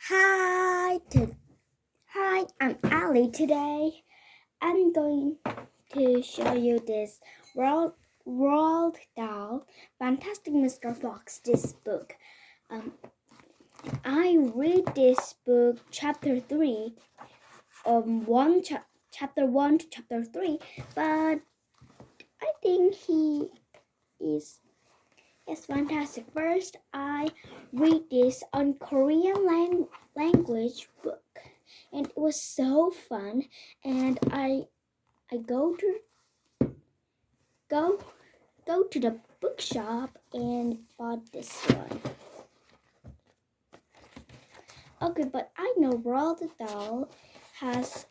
Hi, I'm Elly. Today, I'm going to show you this Roald Dahl, Fantastic Mr. Fox. This book. I read this book, chapter 3, chapter 1 to chapter 3, but I think he is fantastic. First, I read this on Korean language book, and it was so fun. And I go to the bookshop and bought this one. Okay, but I know Roald Dahl has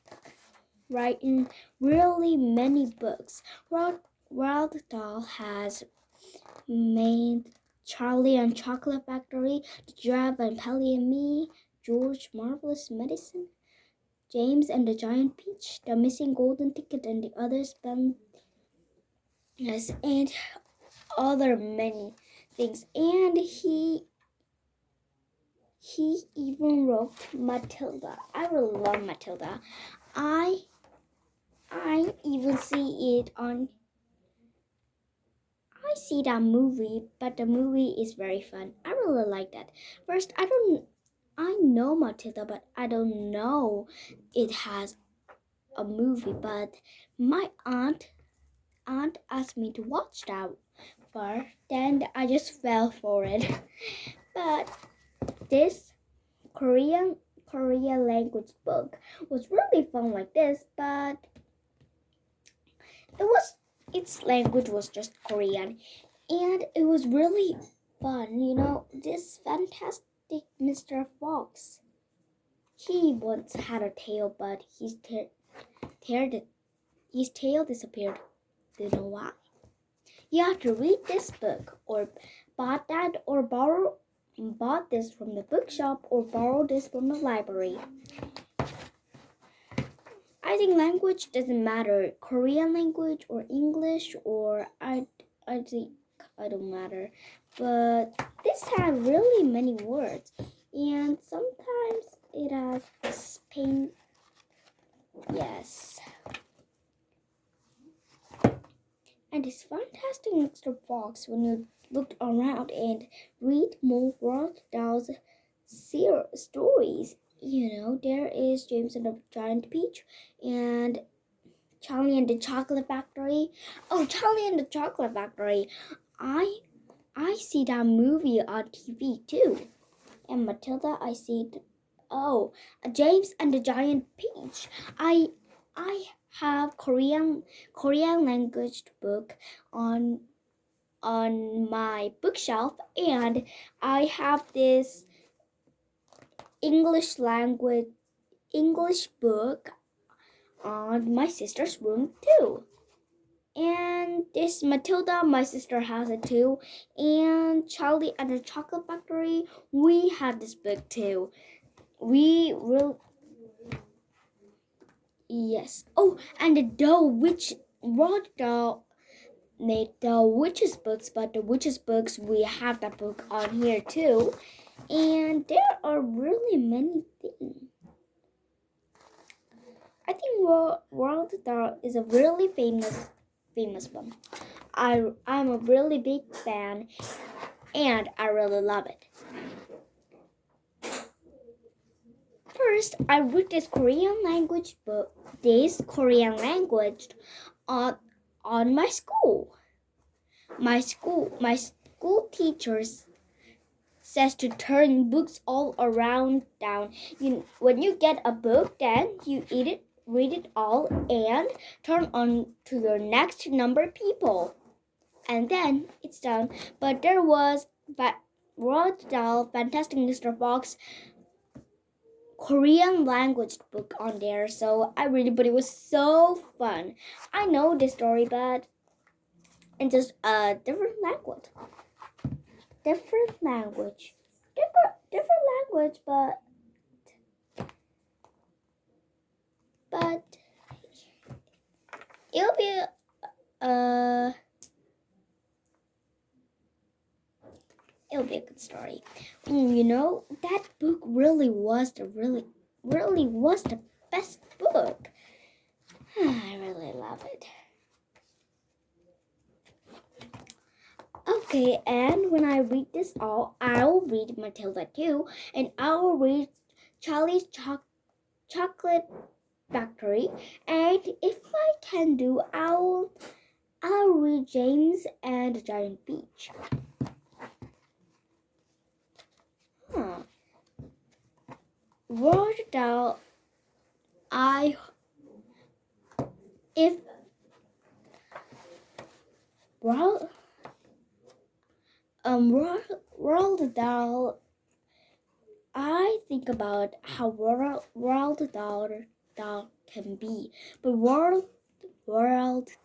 written really many books. Roald Dahl has made Charlie and Chocolate Factory, The Giraffe and Pelly and Me, George Marvelous Medicine, James and the Giant Peach, The Missing Golden Ticket and the Others Yes, and other many things. And he even wrote Matilda. I really love Matilda. I even see it on. I see that movie, but the movie is very fun. I really like that. First, I know Matilda, but I don't know it has a movie. But my aunt asked me to watch that part. Then I just fell for it. But this Korean language book was really fun like this, but its language was just Korean, and it was really fun. This fantastic Mr. Fox. He once had a tail, but his tail disappeared. Do you know why? You have to read this book, or bought this from the bookshop, or borrow this from the library. I think language doesn't matter. Korean language or English, or I think I don't matter. But this has really many words, and sometimes it has pain. Yes. And it's fantastic, Mr. Fox, when you look around and read more Roald Dahl's stories. There is James and the Giant Peach and Charlie and the Chocolate Factory. Oh, Charlie and the Chocolate Factory. I see that movie on TV too. And Matilda, I see James and the Giant Peach. I have Korean language book on my bookshelf, and I have this English book on my sister's room too. And this Matilda, my sister has it too. And Charlie and the Chocolate Factory, we have this book too. We will. Yes. Oh, and the witch Roald Dahl made the witches books, but the witches books, we have that book on here too. And there are really many things. I think Roald Dahl is a really famous one. I'm a really big fan, and I really love it. First, I read this Korean language book. On my school. My school teachers says to turn books all around down. When you get a book, then you read it all, and turn on to your next number people. And then it's done. But there was Roald Dahl, Fantastic Mr. Fox, Korean language book on there, so I read it, but it was so fun. I know this story, but in just a different language. Different language, but it'll be a good story. story. You know, that book really was the best book. I really love it. Okay, and when I read this all, I'll read Matilda too, and I'll read Charlie's Chocolate Factory, and if I can do, I'll read James and the Giant Peach. Roald Dahl, Roald Dahl, I think about how Roald Dahl can be, but Roald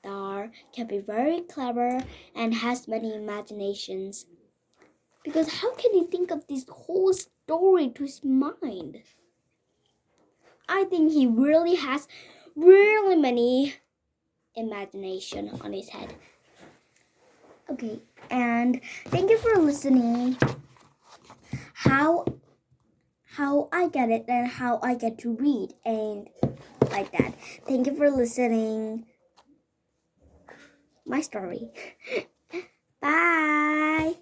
Dahl can be very clever and has many imaginations. Because how can he think of this whole story to his mind? I think he really has really many imagination on his head. Okay, and thank you for listening. How I get it and how I get to read and like that. Thank you for listening my story. Bye.